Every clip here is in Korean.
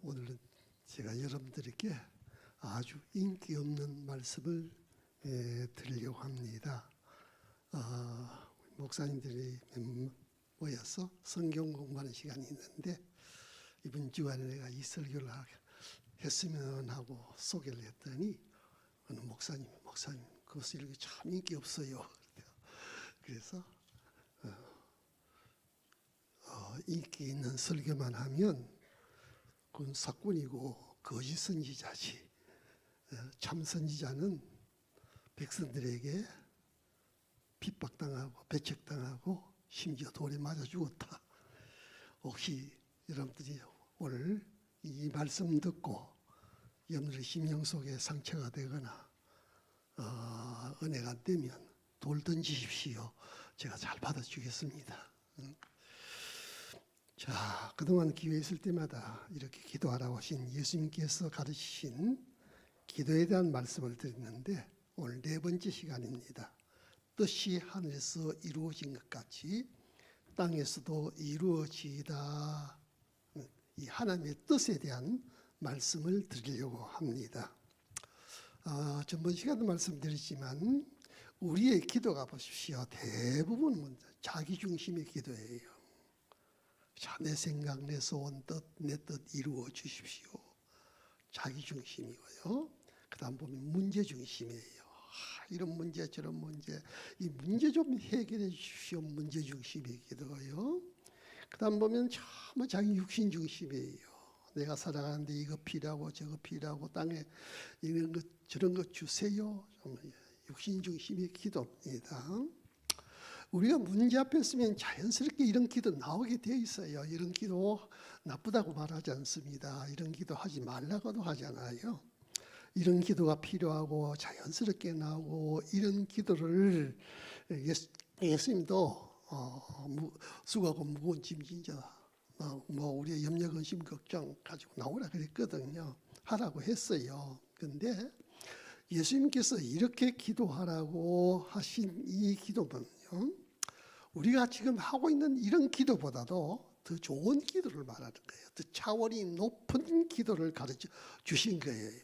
오늘은 제가 여러분들에게 아주 인기 없는 말씀을 드리려고 합니다. 목사님들이 모여서 성경 공부하는 시간이 있는데 이번 주간에 내가 이 설교를 했으면 하고 소개를 했더니 어느 목사님 그 설교 참 인기 없어요. 그래서 인기 있는 설교만 하면 그건 사꾼이고 거짓 선지자지. 참 선지자는 백성들에게 핍박당하고 배척당하고 심지어 돌에 맞아 죽었다. 혹시 여러분들이 오늘 이 말씀 듣고 여러분들의 심령 속에 상처가 되거나 은혜가 안 되면 돌 던지십시오. 제가 잘 받아주겠습니다. 자, 그동안 기회 있을 때마다 이렇게 기도하라고 하신 예수님께서 가르치신 기도에 대한 말씀을 드렸는데 오늘 네 번째 시간입니다. 뜻이 하늘에서 이루어진 것 같이 땅에서도 이루어지다. 이 하나님의 뜻에 대한 말씀을 드리려고 합니다. 전번 시간도 말씀드렸지만 우리의 기도가 보십시오. 대부분 자기중심의 기도예요. 자, 내 생각, 내 소원, 내 뜻 이루어 주십시오. 자기중심이고요. 그 다음 보면 문제중심이에요. 이런 문제 저런 문제, 이 문제 좀 해결해 주십시오. 문제중심의 기도고요. 그 다음 보면 전부 자기 육신중심이에요. 내가 살아가는데 이거 필요하고 저거 필요하고 땅에 이런 것 저런 것 주세요. 육신중심의 기도입니다. 우리가 문제 앞에 서면 자연스럽게 이런 기도 나오게 되어 있어요. 이런 기도 나쁘다고 말하지 않습니다. 이런 기도 하지 말라고도 하잖아요. 이런 기도가 필요하고 자연스럽게 나오고 이런 기도를 예수님도 수고하고 무거운 짐 진자 우리의 염려 근심 걱정 가지고 나오라 그랬거든요. 하라고 했어요. 그런데 예수님께서 이렇게 기도하라고 하신 이 기도는요, 우리가 지금 하고 있는 이런 기도보다도 더 좋은 기도를 말하는 거예요. 더 차원이 높은 기도를 가르쳐 주신 거예요.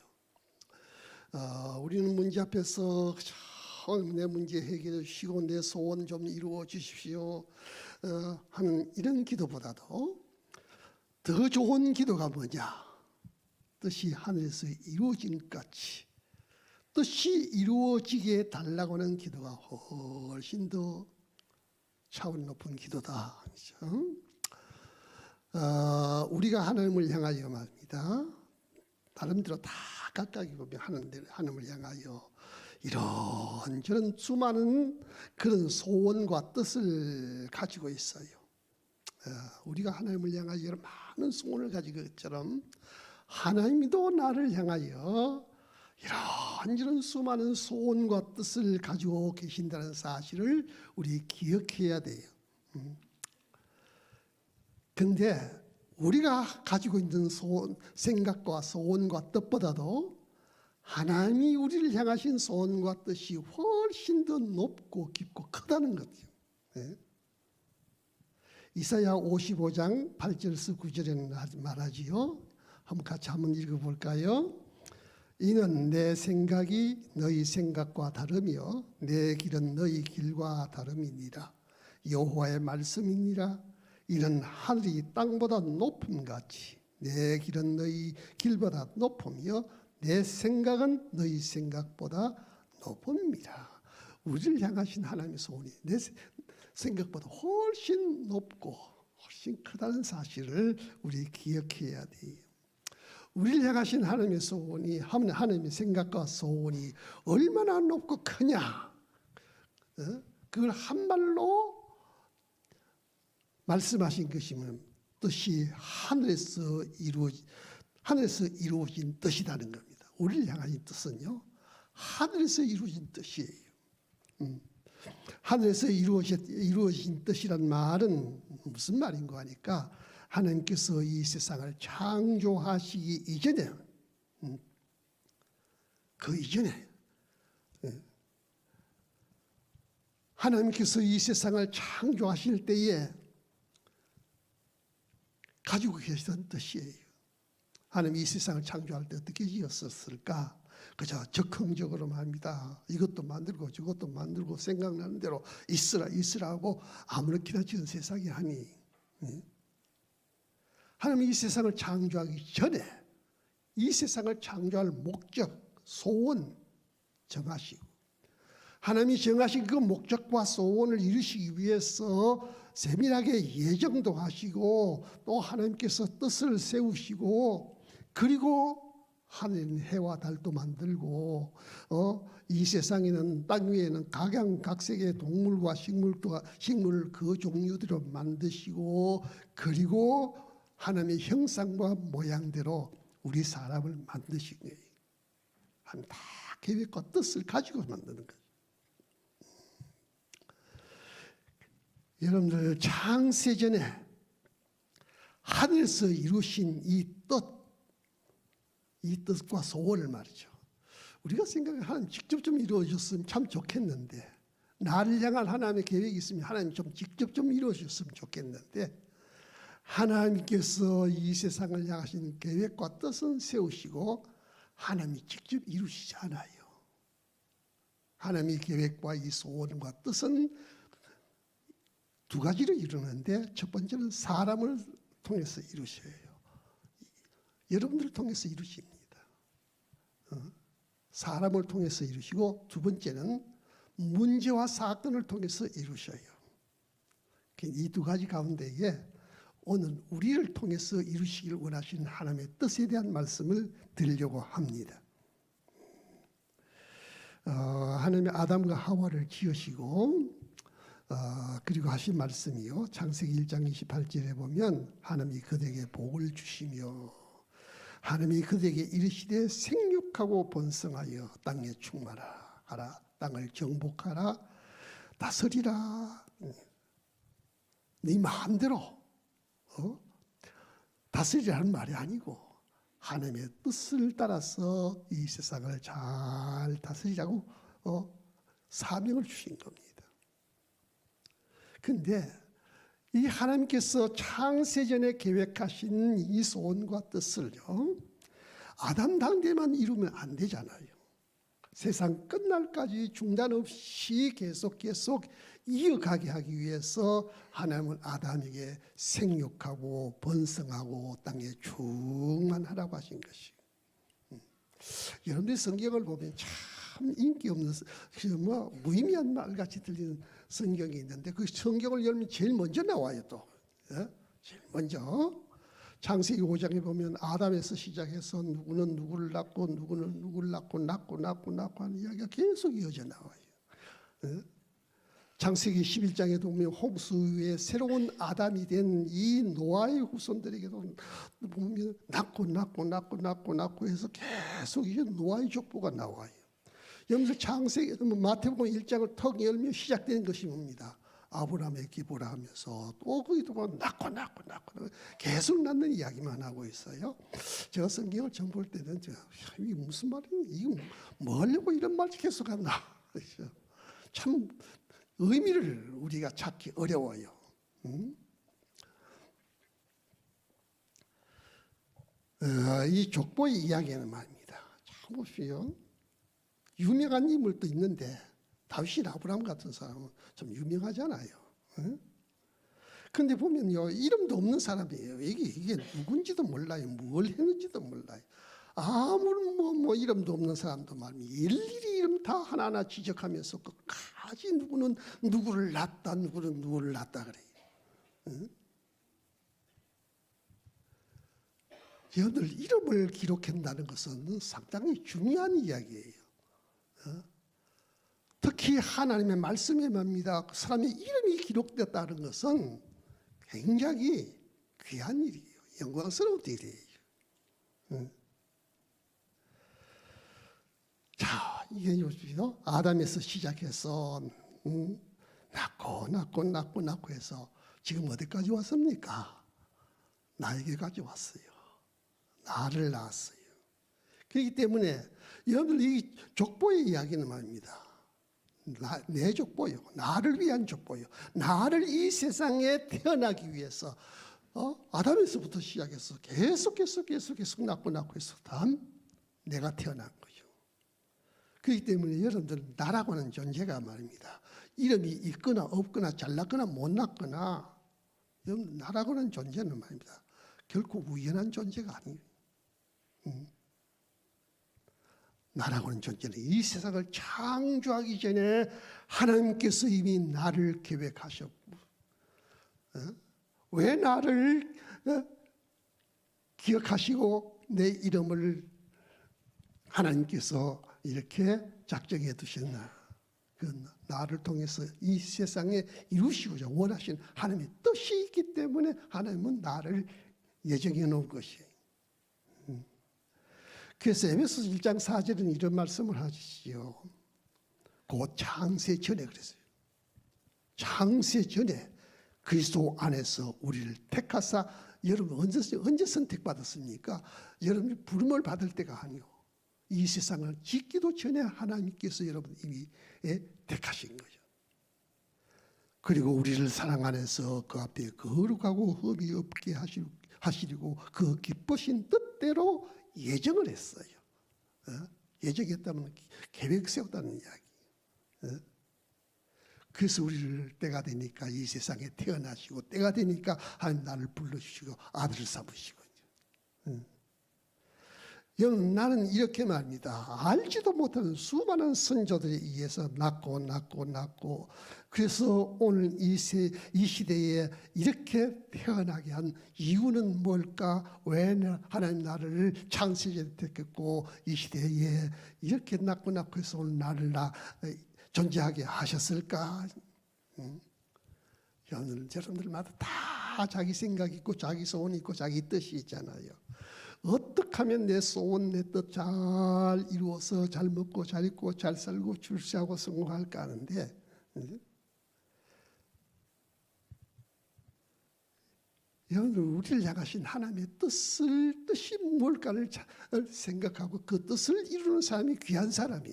우리는 문제 앞에서 내 문제 해결해 주시고 내 소원 좀 이루어 주십시오 하는 이런 기도보다도 더 좋은 기도가 뭐냐? 뜻이 하늘에서 이루어진 것 같이 뜻이 이루어지게 달라고 하는 기도가 훨씬 더 차원 높은 기도다. 우리가 하나님을 향하여 말입니다. 나름대로 다 각각이 보면 하나님을 향하여 이런저런 수많은 그런 소원과 뜻을 가지고 있어요. 우리가 하나님을 향하여 많은 소원을 가지고 있처럼 하나님도 나를 향하여 이런 수많은 소원과 뜻을 가지고 계신다는 사실을 우리 기억해야 돼요. 그런데 우리가 가지고 있는 생각과 소원과 뜻보다도 하나님이 우리를 향하신 소원과 뜻이 훨씬 더 높고 깊고 크다는 거죠. 이사야 55장 8절에서 9절에는 말하지요. 같이 한번 읽어볼까요? 이는 내 생각이 너희 생각과 다르며 내 길은 너희 길과 다름이니라. 여호와의 말씀이니라. 이는 하늘이 땅보다 높음 같이 내 길은 너희 길보다 높으며 내 생각은 너희 생각보다 높음이라. 우리를 향하신 하나님의 소원이 내 생각보다 훨씬 높고 훨씬 크다는 사실을 우리 기억해야 돼요. 우리를 향하신 하나님의 소원이 하나님의 생각과 소원이 얼마나 높고 크냐, 그걸 한말로 말씀하신 것이면 뜻이 하늘에서 이루어진 뜻이라는 겁니다. 우리를 향하신 뜻은요, 하늘에서 이루어진 뜻이에요. 하늘에서 이루어진 뜻이란 말은 무슨 말인가 하니까 하나님께서 이 세상을 창조하시기 이전에, 그 이전에 하나님께서 이 세상을 창조하실 때에 가지고 계시던 뜻이에요. 하나님이 이 세상을 창조할 때 어떻게 지었었을까? 그저 적극적으로만 합니다. 이것도 만들고 저것도 만들고 생각나는 대로 있으라 하고 아무렇게나 지은 세상이 아니. 하나님이 이 세상을 창조하기 전에 이 세상을 창조할 목적, 소원 정하시고 하나님이 정하신 그 목적과 소원을 이루시기 위해서 세밀하게 예정도 하시고 또 하나님께서 뜻을 세우시고 그리고 하늘은 해와 달도 만들고 이 세상에는 땅 위에는 각양각색의 동물과 식물 그 종류대로 만드시고 그리고 하나님의 형상과 모양대로 우리 사람을 만드신 거예요. 하나님 다 계획과 뜻을 가지고 만드는 거예요. 여러분들 창세전에 하늘에서 이루신 이 뜻과 소원을 말이죠. 우리가 생각해 하나님 직접 좀 이루어졌으면 참 좋겠는데 나를 향한 하나님의 계획이 있으면 하나님 좀 직접 좀 이루어졌으면 좋겠는데 하나님께서 이 세상을 향하신 계획과 뜻은 세우시고 하나님이 직접 이루시지 않아요. 하나님의 계획과 이 소원과 뜻은 두 가지로 이루는데 첫 번째는 사람을 통해서 이루셔요. 여러분들을 통해서 이루십니다. 사람을 통해서 이루시고 두 번째는 문제와 사건을 통해서 이루셔요. 이 두 가지 가운데에 오늘 우리를 통해서 이루시길 원하시는 하나님의 뜻에 대한 말씀을 드리려고 합니다. 하나님이 아담과 하와를 지으시고 그리고 하신 말씀이요. 창세기 1장 28절에 보면 하나님이 그들에게 복을 주시며 하나님이 그들에게 이르시되 생육하고 번성하여 땅에 충만하라 땅을 정복하라 다스리라. 네 마음대로 다스리라는 말이 아니고 하나님의 뜻을 따라서 이 세상을 잘 다스리라고 사명을 주신 겁니다. 근데 이 하나님께서 창세전에 계획하신 이 소원과 뜻을요 아담 당대만 이루면 안 되잖아요. 세상 끝날까지 중단 없이 계속 이어가게 하기 위해서 하나님은 아담에게 생육하고 번성하고 땅에 충만하라고 하신 것이. 여러분들이 성경을 보면 참 인기 없는 무의미한 말같이 들리는 성경이 있는데 그 성경을 열면 제일 먼저 나와요. 또 제일 먼저 창세기 5장에 보면 아담에서 시작해서 누구는 누구를 낳고 누구는 누구를 낳고 하는 이야기가 계속 이어져 나와요. 창세기 11장에도 보면 홍수의 새로운 아담이 된 이 노아의 후손들에게도 보면 낳고 해서 계속 이제 노아의 족보가 나와요. 여기서 창세기 마태복음 1장을 턱 열면 시작되는 것이 뭡니다. 아브라함의 기부라 하면서 또 거기도 보면 낳고 계속 낳는 이야기만 하고 있어요. 제가 성경을 처음 볼 때는 이게 무슨 말이냐, 이거 뭐 하려고 이런 말 계속 하나. 참 의미를 우리가 찾기 어려워요. 이 족보의 이야기는 말입니다. 참 보시오. 유명한 인물도 있는데 다윗이나 아브라함 같은 사람은 좀 유명하잖아요. 그런데 보면요 이름도 없는 사람이에요. 이게 누군지도 몰라요. 뭘 했는지도 몰라요. 아무런 뭐 이름도 없는 사람도 말이에요. 일일이 이름 다 하나하나 지적하면서 끝까지 누구는 누구를 낳다 누구는 누구를 낳다 그래요. 여러분들 이름을 기록한다는 것은 상당히 중요한 이야기예요. 특히 하나님의 말씀에 말입니다. 그 사람의 이름이 기록됐다는 것은 굉장히 귀한 일이에요. 영광스러운 일이에요. 자, 이게 보십시오. 아담에서 시작해서 낳고 해서 지금 어디까지 왔습니까? 나에게까지 왔어요. 나를 낳았어요. 그렇기 때문에 여러분들 이 족보의 이야기는 말입니다. 내 족보요. 나를 위한 족보요. 나를 이 세상에 태어나기 위해서 아담에서부터 시작해서 계속 낳고 해서 다음 내가 태어난 거죠. 그렇기 때문에 여러분들 나라고 하는 존재가 말입니다. 이름이 있거나 없거나 잘났거나 못났거나 여러분 나라고 하는 존재는 말입니다. 결코 우연한 존재가 아니에요. 나라고 하는 존재는 이 세상을 창조하기 전에 하나님께서 이미 나를 계획하셨고 왜 나를 기억하시고 내 이름을 하나님께서 이렇게 작정해 두셨나. 그 나를 통해서 이 세상에 이루시고자 원하신 하나님의 뜻이 있기 때문에 하나님은 나를 예정해 놓은 것이에요. 그래서 에베소서 1장 4절은 이런 말씀을 하시지요. 곧 창세 전에 그랬어요. 창세 전에 그리스도 안에서 우리를 택하사 여러분 언제 선택받았습니까? 여러분이 부름을 받을 때가 아니요. 이 세상을 짓기도 전에 하나님께서 여러분 이미 택하신 거죠. 그리고 우리를 사랑 안에서 그 앞에 거룩하고 흠이 없게 하시려고 그 기쁘신 뜻대로 예정을 했어요. 예정했다면 계획 세웠다는 이야기. 그래서 우리를 때가 되니까 이 세상에 태어나시고 때가 되니까 하나님 나를 불러주시고 아들을 삼으시고. 여러분 나는 이렇게 말합니다. 알지도 못하는 수많은 선조들에 의해서 낳고 그래서 오늘 이 시대에 이렇게 태어나게 한 이유는 뭘까? 왜 하나님 나를 창세전에 택했고 이 시대에 이렇게 낳고 해서 오늘 나를 존재하게 하셨을까? 여러분들마다 다 자기 생각이 있고 자기 소원이 있고 자기 뜻이 있잖아요. 어떻게 하면 내 소원 내 뜻 잘 이루어서 잘 먹고 잘 입고 잘 살고 출세하고 성공할까 하는데 여러분들 우리를 향하신 하나님의 뜻이 뭘까를 생각하고 그 뜻을 이루는 사람이 귀한 사람이.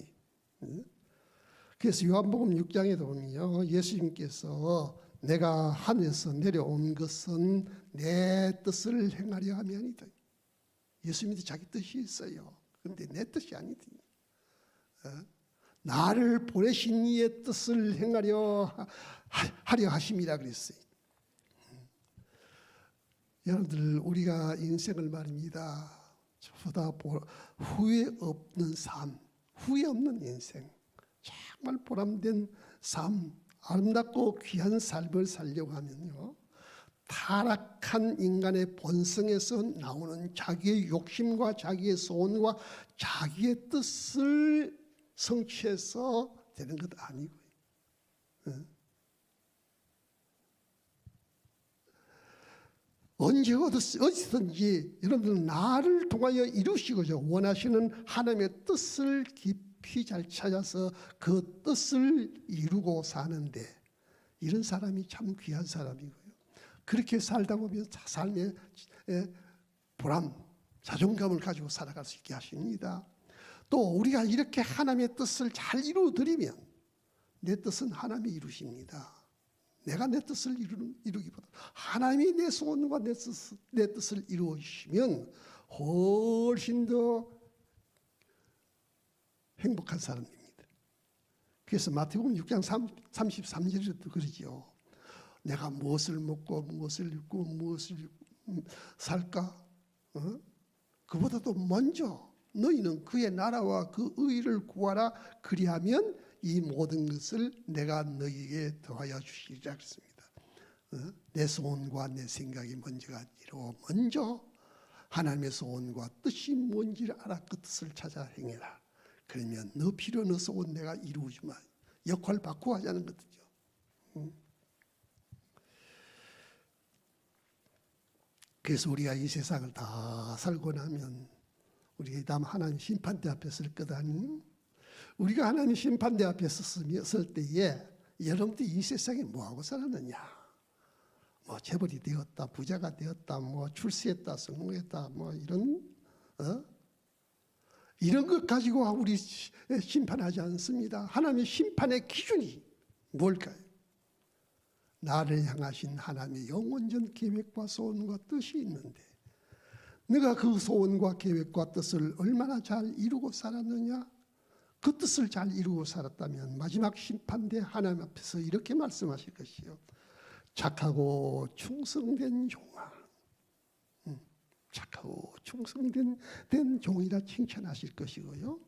그래서 요한복음 6장에 보면요, 예수님께서 내가 하늘에서 내려온 것은 내 뜻을 행하려 함이니이다. 예수님도 자기 뜻이 있어요. 그런데 내 뜻이 아니다. 나를 보내신 이의 뜻을 행하려 하심이라 그랬어요. 여러분들 우리가 인생을 말입니다. 저보다 후회 없는 삶, 후회 없는 인생, 정말 보람된 삶, 아름답고 귀한 삶을 살려고 하면요, 타락한 인간의 본성에서 나오는 자기의 욕심과 자기의 소원과 자기의 뜻을 성취해서 되는 것 아니고요. 언제 어디든지 여러분들 나를 통하여 이루시고자 원하시는 하나님의 뜻을 깊이 잘 찾아서 그 뜻을 이루고 사는데 이런 사람이 참 귀한 사람이고요. 그렇게 살다 보면 삶의 보람, 자존감을 가지고 살아갈 수 있게 하십니다. 또 우리가 이렇게 하나님의 뜻을 잘 이루어드리면 내 뜻은 하나님이 이루십니다. 내가 내 뜻을 이루기보다 하나님이 내 소원과 내 뜻을 이루어 주시면 훨씬 더 행복한 사람입니다. 그래서 마태복음 6장 33절에도 그러죠. 내가 무엇을 먹고 무엇을 입고 무엇을 살까? 그보다도 먼저 너희는 그의 나라와 그 의를 구하라. 그리하면 이 모든 것을 내가 너희에게 더하여 주시리라 그랬습니다. 내 소원과 내 생각이 먼저가 아니라 먼저 하나님의 소원과 뜻이 뭔지를 알아 그 뜻을 찾아 행해라. 그러면 너 필요 너 소원 내가 이루어주마. 역할 바꾸어 하자는 것이죠. 그래서 우리가 이 세상을 다 살고 나면 우리 다음 하나님 심판대 앞에 설 거다니. 우리가 하나님 심판대 앞에 설 때에 여러분들이 이 세상에 뭐하고 살았느냐. 뭐 재벌이 되었다, 부자가 되었다, 뭐 출세했다, 성공했다, 뭐 이런 것 가지고 우리 심판하지 않습니다. 하나님의 심판의 기준이 뭘까요? 나를 향하신 하나님의 영원전 계획과 소원과 뜻이 있는데 내가 그 소원과 계획과 뜻을 얼마나 잘 이루고 살았느냐? 그 뜻을 잘 이루고 살았다면 마지막 심판대 하나님 앞에서 이렇게 말씀하실 것이요. 착하고 충성된 종아, 착하고 충성된 종이라 칭찬하실 것이고요.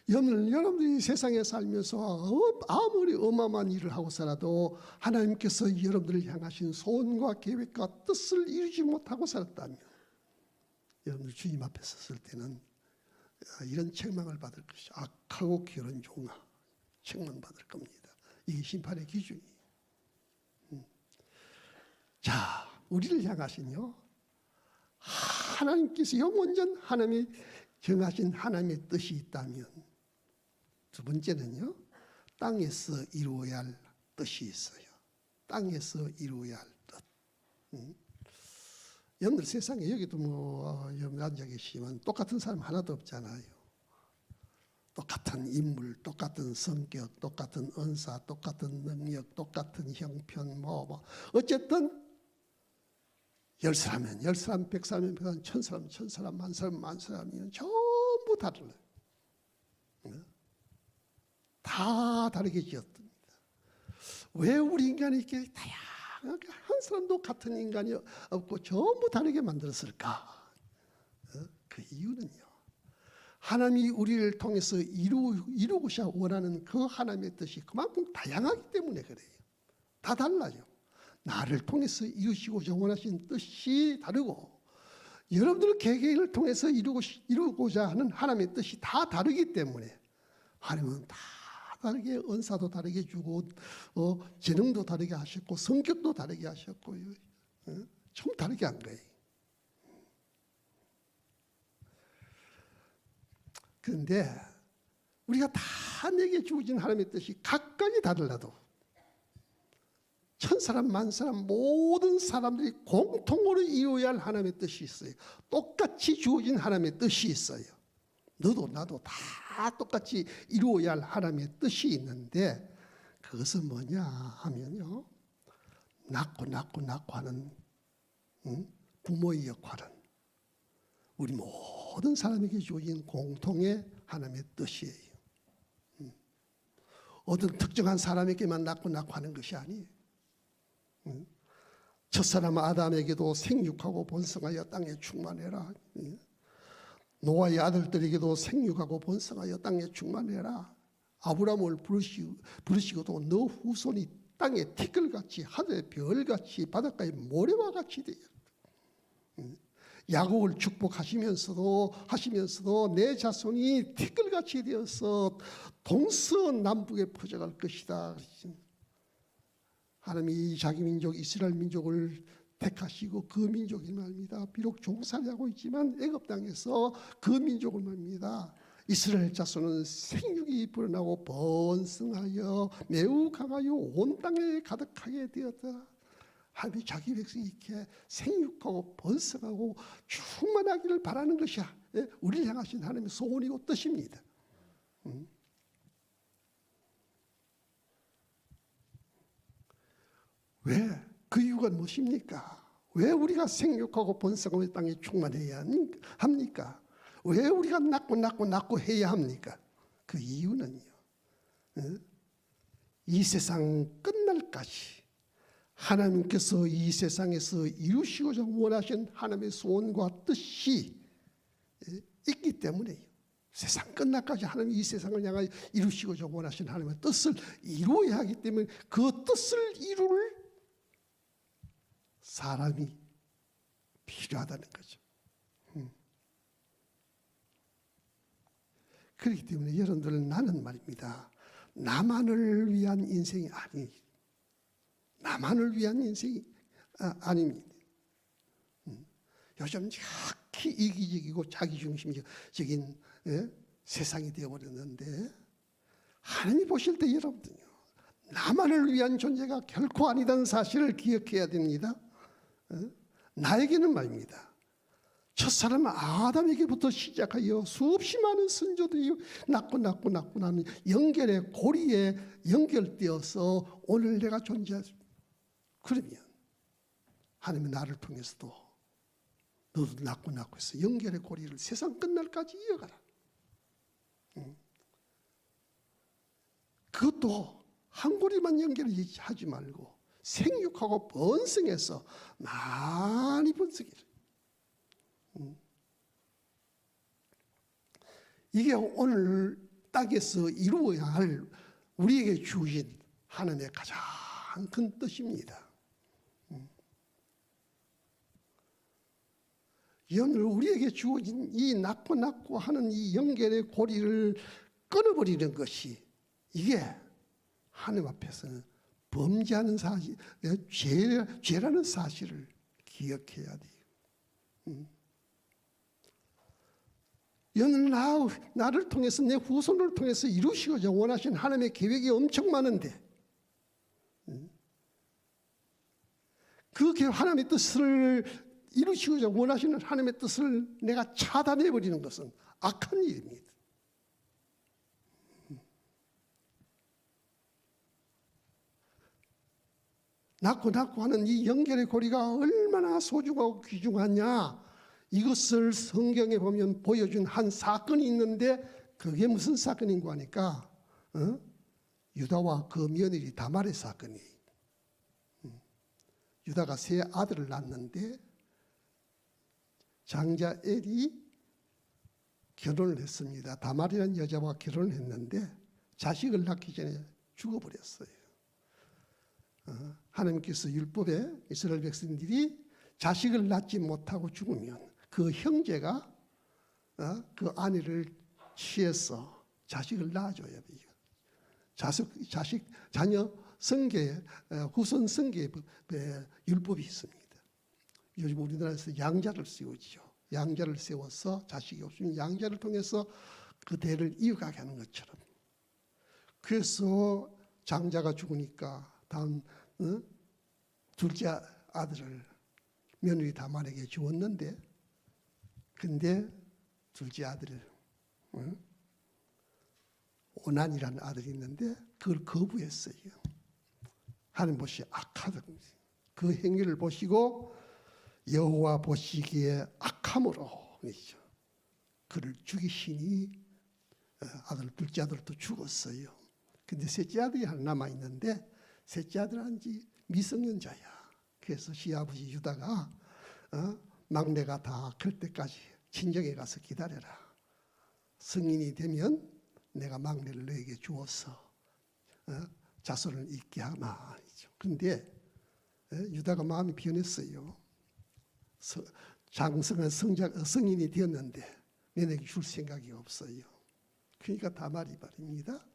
여러분들이 세상에 살면서 아무리 어마어마한 일을 하고 살아도 하나님께서 여러분들을 향하신 소원과 계획과 뜻을 이루지 못하고 살았다면 여러분들 주님 앞에 섰을 때는 이런 책망을 받을 것이 악하고 게으른 종아, 책망받을 겁니다. 이게 심판의 기준이에요. 자, 우리를 향하신요 하나님께서 영원전 하나님이 정하신 하나님의 뜻이 있다면 두 번째는요 땅에서 이루어야 할 뜻이 있어요. 땅에서 이루어야 할 뜻. 여러분들 세상에 여기도 여러분 앉아 계시지만 똑같은 사람 하나도 없잖아요. 똑같은 인물, 똑같은 성격, 똑같은 은사, 똑같은 능력, 똑같은 형편 어쨌든 10사람이면 10사람, 100사람이면 100사람, 1000사람, 1000사람, 만사람, 만사람이면 전부 다르네. 다 다르게 지었습니다. 왜 우리 인간이 이렇게 다양하게 한 사람도 같은 인간이 없고 전부 다르게 만들었을까? 그 이유는요. 하나님이 우리를 통해서 이루고자 원하는 그 하나님의 뜻이 그만큼 다양하기 때문에 그래요. 다 달라요. 나를 통해서 이루시고자 원하신 뜻이 다르고 여러분들 개개인을 통해서 이루고자 하는 하나님의 뜻이 다 다르기 때문에 하나님은 다 다르게 은사도 다르게 주고 재능도 다르게 하셨고 성격도 다르게 하셨고 좀 다르게 한 거예요. 그런데 우리가 다 내게 주어진 하나님의 뜻이 각각이 다르라도 1000사람, 만사람 모든 사람들이 공통으로 이루어야 할 하나님의 뜻이 있어요. 똑같이 주어진 하나님의 뜻이 있어요. 너도 나도 다 똑같이 이루어야 할 하나님의 뜻이 있는데 그것은 뭐냐 하면요. 낳고 하는 부모의 역할은 우리 모든 사람에게 주어진 공통의 하나님의 뜻이에요. 어떤 특정한 사람에게만 낳고 하는 것이 아니에요. 첫사람 아담에게도 생육하고 번성하여 땅에 충만해라. 노아의 아들들에게도 생육하고 번성하여 땅에 충만해라. 아브라함을 부르시고도 너 후손이 땅의 티끌같이 하늘의 별같이 바닷가의 모래와 같이 되어 야곱을 축복하시면서도 내 자손이 티끌같이 되어서 동서남북에 퍼져갈 것이다. 하나님이 자기 민족 이스라엘 민족을 택하시고 그 민족이 말입니다. 비록 종살이하고 있지만 애굽 땅에서 그 민족을 말입니다. 이스라엘 자손은 생육이 불어나고 번성하여 매우 강하여 온 땅에 가득하게 되었다. 하나님이 자기 백성이 이렇게 생육하고 번성하고 충만하기를 바라는 것이야. 우리를 향하신 하나님의 소원이고 뜻입니다. 왜? 그 이유가 무엇입니까? 왜 우리가 생육하고 번성하고 땅에 충만해야 합니까? 왜 우리가 낳고 해야 합니까? 그 이유는요. 이 세상 끝날까지 하나님께서 이 세상에서 이루시고자 원하신 하나님의 소원과 뜻이 있기 때문에요. 세상 끝날까지 하나님이 이 세상을 향하여 이루시고자 원하신 하나님의 뜻을 이루어야 하기 때문에 그 뜻을 이룰 사람이 필요하다는 거죠. 그렇기 때문에 여러분들 나는 말입니다. 나만을 위한 인생이 아니, 나만을 위한 인생이 아닙니다. 요즘 특히 이기적이고 자기중심적인 세상이 되어버렸는데 하나님 보실 때 여러분들요. 나만을 위한 존재가 결코 아니다는 사실을 기억해야 됩니다. 나에게는 말입니다. 첫사람 아담에게부터 시작하여 수없이 많은 선조들이 낳고 나는 연결의 고리에 연결되어서 오늘 내가 존재하십니다. 그러면 하나님은 나를 통해서도 너도 낳고 해서 연결의 고리를 세상 끝날까지 이어가라. 그것도 한 고리만 연결하지 말고 생육하고 번성해서 많이 번성해라. 이게 오늘 땅에서 이루어야 할 우리에게 주신 하나님의 가장 큰 뜻입니다. 오늘 우리에게 주어진 이 낳고 하는 이 연결의 고리를 끊어버리는 것이 이게 하나님 앞에서는 범죄하는 사실, 죄라는 사실을 기억해야 돼요. 여는 나를 통해서 내 후손을 통해서 이루시고자 원하신 하나님의 계획이 엄청 많은데 그 하나님의 뜻을 이루시고자 원하시는 하나님의 뜻을 내가 차단해버리는 것은 악한 일입니다. 낳고 하는 이 연결의 고리가 얼마나 소중하고 귀중하냐, 이것을 성경에 보면 보여준 한 사건이 있는데 그게 무슨 사건인가 하니까 유다와 그 며느리 다말의 사건이에요. 유다가 세 아들을 낳았는데 장자 엘이 결혼을 했습니다. 다말이라는 여자와 결혼을 했는데 자식을 낳기 전에 죽어버렸어요. 하나님께서 율법에 이스라엘 백성들이 자식을 낳지 못하고 죽으면 그 형제가 그 아내를 취해서 자식을 낳아줘야 돼요. 자녀 성계, 후손 성계 율법이 있습니다. 요즘 우리나라에서 양자를 세우지요. 양자를 세워서 자식이 없으면 양자를 통해서 그 대를 이어가게 하는 것처럼. 그래서 장자가 죽으니까 다음 둘째 아들을 며느리 다말에게 주었는데, 근데 둘째 아들을 오난이라는 아들이 있는데 그걸 거부했어요. 하나님 보시 악하다. 그 행위를 보시고 여호와 보시기에 악함으로 그를 죽이시니 둘째 아들도 죽었어요. 근데 셋째 아들이 하나 남아 있는데 셋째 아들한지 미성년자야. 그래서 시아버지 유다가 막내가 다 클 때까지 친정에 가서 기다려라. 성인이 되면 내가 막내를 너에게 주어서 자손을 잇게 하마. 그런데 유다가 마음이 변했어요. 장성한 성인이 되었는데 내게 줄 생각이 없어요. 그러니까 다말이 말입니다.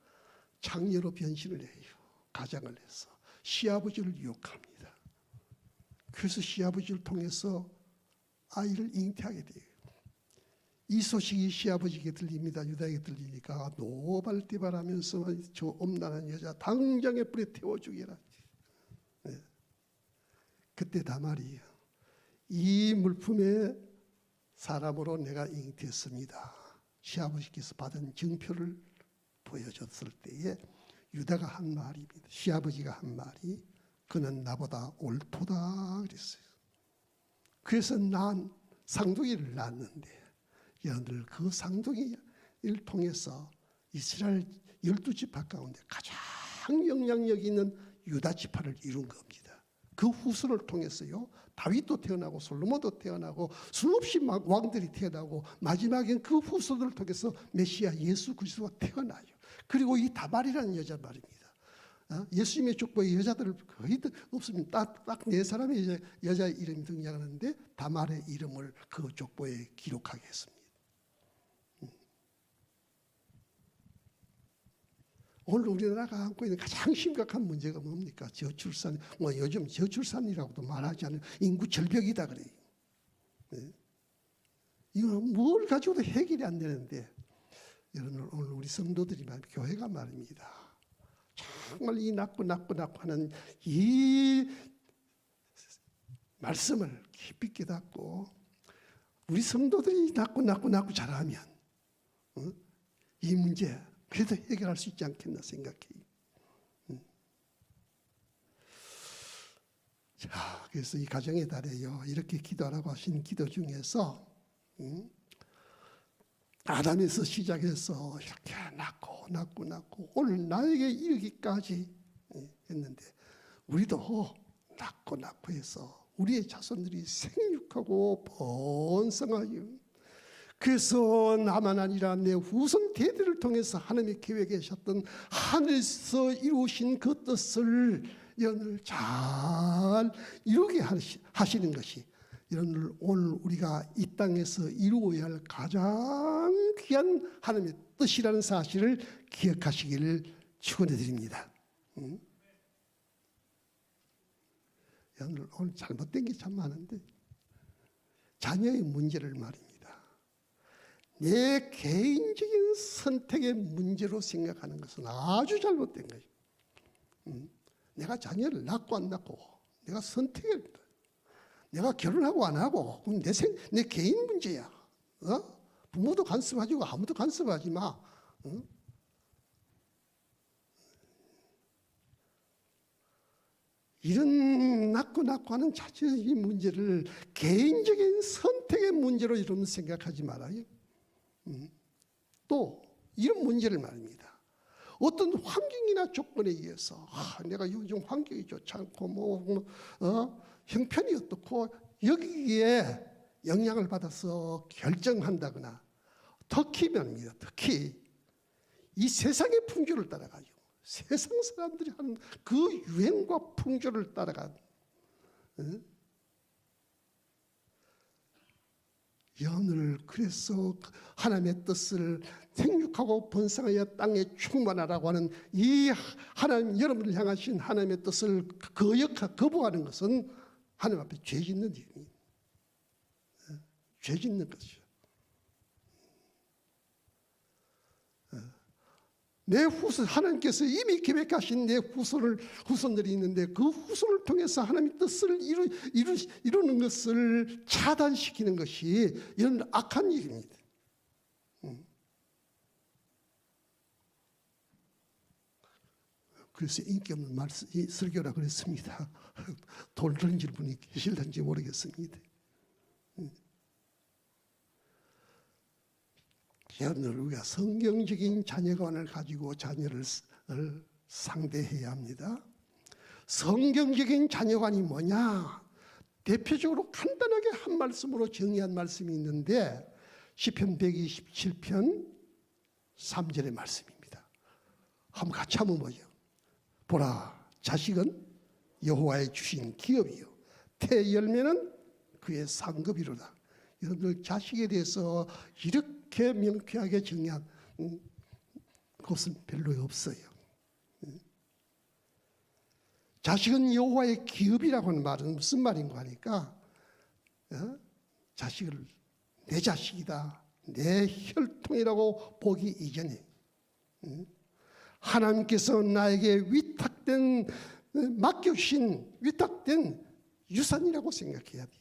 장녀로 변신을 해요. 가장을 해서 시아버지를 유혹합니다. 그래서 시아버지를 통해서 아이를 잉태하게 돼요. 이 소식이 시아버지에게 들립니다. 유다에게 들리니까 노발대발하면서 저 엄란한 여자 당장에 불에 태워 죽이라. 네. 그때 다말이 이 물품의 사람으로 내가 잉태했습니다. 시아버지께서 받은 증표를 보여줬을 때에 유다가 한 말입니다. 시아버지가 한 말이 그는 나보다 옳도다 그랬어요. 그래서 난 쌍둥이를 낳았는데 여러분들 그 쌍둥이를 통해서 이스라엘 12지파 가운데 가장 영향력 있는 유다 지파를 이룬 겁니다. 그 후손을 통해서요 다윗도 태어나고 솔로몬도 태어나고 수없이 왕들이 태어나고 마지막엔 그 후손을 통해서 메시아 예수 그리스도가 태어나요. 그리고 이 다말이라는 여자 말입니다. 예수님의 족보에 여자들 거의 없습니다. 딱 네 사람의 여자 이름이 등장하는데 다말의 이름을 그 족보에 기록하게 했습니다. 오늘 우리나라가 안고 있는 가장 심각한 문제가 뭡니까? 저출산, 요즘 저출산이라고도 말하지 않아요. 인구 절벽이다 그래요. 네. 이거는 뭘 가지고도 해결이 안 되는데, 여러분 오늘 우리 성도들이 교회가 말입니다. 정말 이 낳고 하는 이 말씀을 깊이 깨닫고 우리 성도들이 낳고 자라면 이 문제 그래도 해결할 수 있지 않겠나 생각해요. 자, 그래서 이 가정의 달에요, 이렇게 기도하라고 하신 기도 중에서 아담에서 시작해서 이렇게 낳고 오늘 나에게 이르기까지 했는데, 우리도 낳고 해서 우리의 자손들이 생육하고 번성하여, 그래서 나만 아니라 내 후손 대대를 통해서 하나님의 계획에 하셨던 하늘에서 이루신 그 뜻을 오늘 잘 이루게 하시는 것이 오늘 우리가 이 땅에서 이루어야 할 가장 귀한 하나님의 뜻이라는 사실을 기억하시기를 축원해 드립니다. 오늘 잘못된 게 참 많은데, 자녀의 문제를 말입니다. 내 개인적인 선택의 문제로 생각하는 것은 아주 잘못된 거예요. 내가 자녀를 낳고 안 낳고 내가 선택을, 내가 결혼하고 안 하고 그건 내 개인 문제야. 부모도 간섭하지 고 아무도 간섭하지 마. 이런 낳고 하는 자녀의 문제를 개인적인 선택의 문제로 여러분 생각하지 말아요. 또 이런 문제를 말입니다. 어떤 환경이나 조건에 의해서 내가 요즘 환경이 좋지 않고 형편이 어떻고 여기에 영향을 받아서 결정한다거나, 특히 말입니다. 특히 이 세상의 풍조를 따라가요. 세상 사람들이 하는 그 유행과 풍조를 따라가 오늘 그래서 하나님의 뜻을 생육하고 번성하여 땅에 충만하라고 하는 이 하나님, 여러분을 향하신 하나님의 뜻을 거부하는 것은 하나님 앞에 죄 짓는 일입니다. 죄 짓는 것이죠. 내 후손, 하나님께서 이미 계획하신 내 후손들이 있는데 그 후손을 통해서 하나님의 뜻을 이루는 것을 차단시키는 것이 이런 악한 일입니다. 그래서 인기 없는 설교라 그랬습니다. 돌 던질 분이 계실런지 모르겠습니다. 여러분들, 우리가 성경적인 자녀관을 가지고 자녀를 상대해야 합니다. 성경적인 자녀관이 뭐냐? 대표적으로 간단하게 한 말씀으로 정의한 말씀이 있는데, 시편 127편 3절의 말씀입니다. 한번 같이 한번 보죠. 보라, 자식은 여호와의 주신 기업이요 태 열매는 그의 상급이로다. 여러분들, 자식에 대해서 이렇게 명쾌하게 정의한 것은 별로 없어요. 자식은 여호와의 기업이라고 하는 말은 무슨 말인가 하니까, 자식을 내 자식이다, 내 혈통이라고 보기 이전에 하나님께서 나에게 맡겨주신 위탁된 유산이라고 생각해야 돼.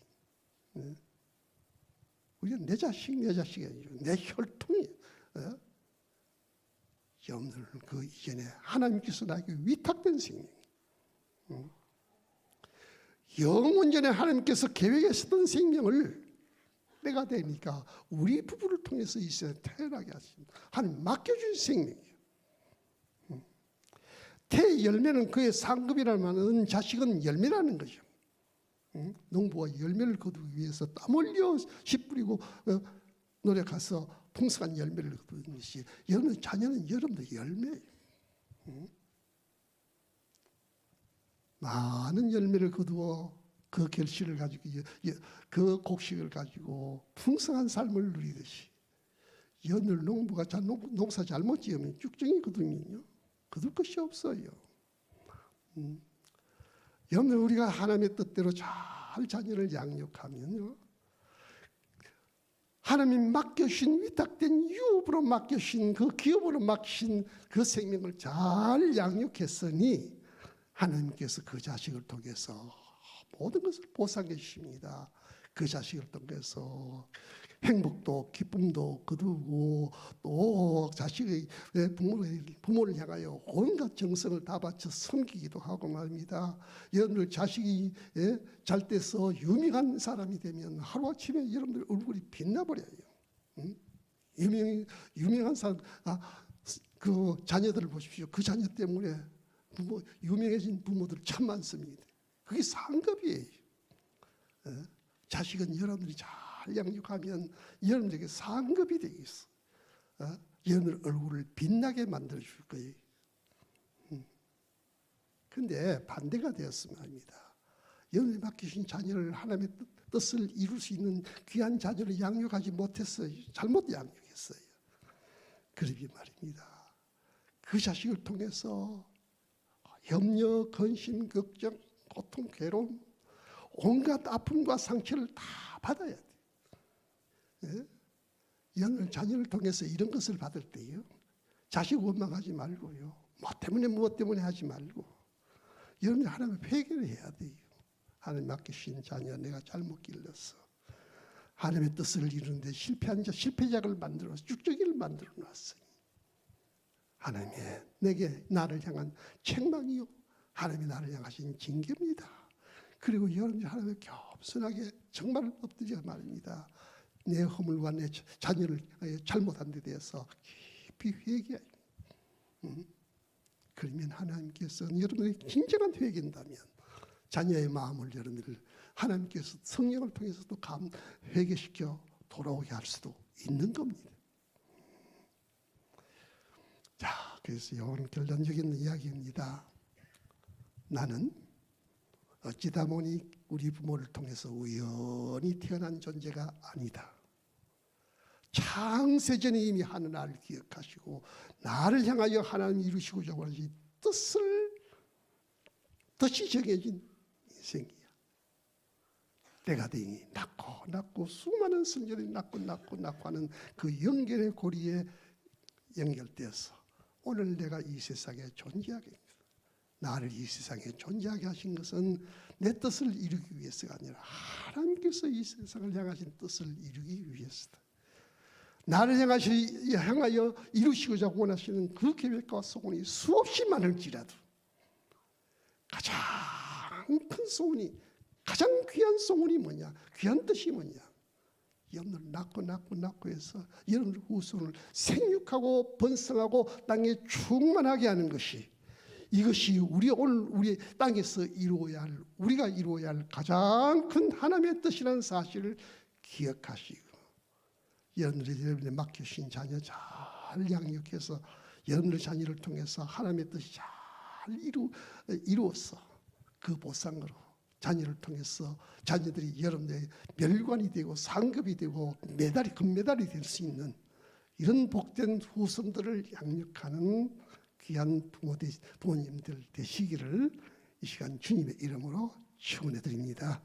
우리는 내 자식이 아니죠. 내 혈통이. 여러분들, 그 이전에 하나님께서 나에게 위탁된 생명, 영원 전에 하나님께서 계획하셨던 생명을 때가 되니까 우리 부부를 통해서 있어야 태어나게 하십니다. 하나님 맡겨준 생명이에요. 태 열매는 그의 상급이라는 말은 자식은 열매라는 거죠. 농부가 열매를 거두기 위해서 땀 흘려 씨 뿌리고 노력해서 풍성한 열매를 거두는 것이, 여러분 자녀는 여러분들 열매예요. 많은 열매를 거두어 그 결실을 가지고, 그 곡식을 가지고 풍성한 삶을 누리듯이, 여느 농부가 농사 잘못 지으면 쭉정이 거두면요, 거둘 것이 없어요. 여러분, 우리가 하나님의 뜻대로 잘 자녀를 양육하면요, 하나님이 맡겨주신 위탁된 유업으로 맡겨주신 그 기업으로 맡기신 그 생명을 잘 양육했으니 하나님께서 그 자식을 통해서 모든 것을 보상해 주십니다. 그 자식을 통해서 행복도 기쁨도 거두고 또 자식의 부모를 향하여 온갖 정성을 다 바쳐 섬기기도 하고 말입니다. 여러분들 자식이 잘 돼서 유명한 사람이 되면 하루아침에 여러분들 얼굴이 빛나버려요. 유명한 사람, 그 자녀들을 보십시오. 그 자녀 때문에 유명해진 부모들 참 많습니다. 그게 상급이에요. 자식은 여러분들이 잘 양육하면 여러분들에게 상급이 되겠어. 여러분들 얼굴을 빛나게 만들어줄 거예요. 그런데 반대가 되었으면 합니다. 여러분이 맡기신 자녀를 하나님의 뜻을 이룰 수 있는 귀한 자녀를 양육하지 못했어요. 잘못 양육했어요. 그러니 말입니다. 그 자식을 통해서 염려, 근심, 걱정, 고통, 괴로움, 온갖 아픔과 상처를 다 받아야 돼요. 여러분 자녀를 통해서 이런 것을 받을 때요, 자식 원망하지 말고요, 무엇 때문에 하지 말고 여러분이 하나님의 회개를 해야 돼요. 하나님 맡기신 자녀 내가 잘못 길렀어. 하나님의 뜻을 이루는데 실패한 실패작을 만들어서 쭉쭉이를 만들어 놨어요. 하나님의 내게 나를 향한 책망이요, 하나님이 나를 향하신 징계입니다. 그리고 여러분이 하나님의 겸손하게 정말 엎드려 말입니다. 내 허물과 내 자녀를 잘못한 데 대해서 깊이 회개해요. 그러면 하나님께서 여러분의 진정한 회개인다면 자녀의 마음을 여러분들 하나님께서 성령을 통해서 또 회개시켜 돌아오게 할 수도 있는 겁니다. 자, 그래서 이건 결론적인 이야기입니다. 나는 어찌다 보니 우리 부모를 통해서 우연히 태어난 존재가 아니다. 창세전에 이미 하나님을 기억하시고 나를 향하여 하나님 이루시고자 하신 뜻이 정해진 인생이야. 때가 되니 낳고 수많은 선조들이 낳고 하는 그 연결의 고리에 연결되어서 오늘 내가 이 세상에 존재하게 됩니다. 나를 이 세상에 존재하게 하신 것은 내 뜻을 이루기 위해서가 아니라 하나님께서 이 세상을 향하신 뜻을 이루기 위해서다. 나를 향하여 이루시고자 원하시는 그 계획과 소원이 수없이 많을지라도 가장 큰 소원이, 가장 귀한 소원이 뭐냐, 귀한 뜻이 뭐냐, 여러분을 낳고 해서 여러분의 후손을 생육하고 번성하고 땅에 충만하게 하는 것이, 이것이 우리 땅에서 우리가 이루어야 할 가장 큰 하나님의 뜻이라는 사실을 기억하시고, 여러분의 맡겨주신 자녀 잘 양육해서 여러분의 자녀를 통해서 하나님의 뜻이 잘 이루어서 그 보상으로 자녀를 통해서 자녀들이 여러분의 멸관이 되고 상급이 되고 금메달이 될 수 있는 이런 복된 후손들을 양육하는 귀한 부모님들 되시기를 이 시간 주님의 이름으로 축원해 드립니다.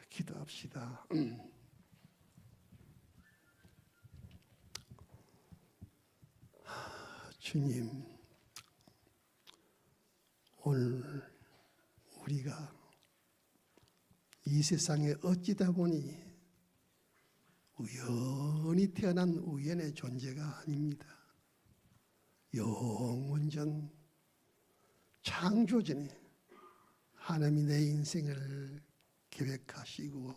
기도합시다. 주님, 오늘 우리가 이 세상에 어찌다 보니 우연히 태어난 우연의 존재가 아닙니다. 영원전 창조전에 하나님이 내 인생을 계획하시고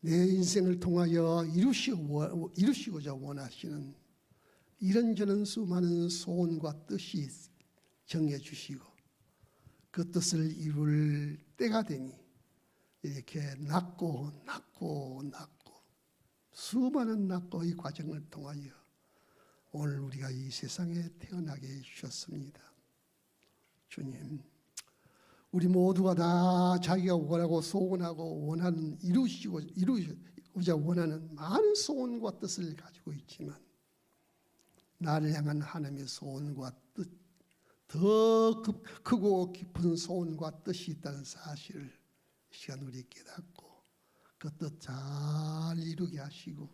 내 인생을 통하여 이루시고자 원하시는 이런저런 수많은 소원과 뜻이 정해주시고 그 뜻을 이룰 때가 되니 이렇게 낳고 수많은 낳고의 과정을 통하여 오늘 우리가 이 세상에 태어나게 해주셨습니다. 주님, 우리 모두가 다 자기가 원하고 소원하고 원하는 이루고자 원하는 많은 소원과 뜻을 가지고 있지만 나를 향한 하나님의 소원과 뜻, 더 크고 깊은 소원과 뜻이 있다는 사실을 이 시간 우리 깨닫고 그 뜻 잘 이루게 하시고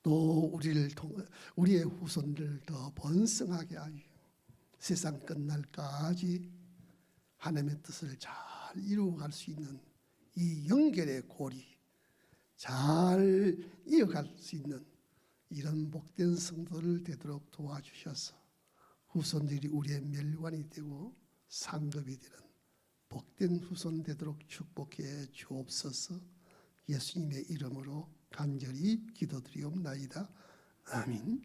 또 우리의 후손들 더 번성하게 하여 세상 끝날까지 하나님의 뜻을 잘 이루어갈 수 있는 이 연결의 고리, 잘 이어갈 수 있는 이런 복된 성도를 되도록 도와주셔서 후손들이 우리의 멸관이 되고 상급이 되는 복된 후손 되도록 축복해 주옵소서. 예수님의 이름으로 간절히 기도드리옵나이다. 아멘.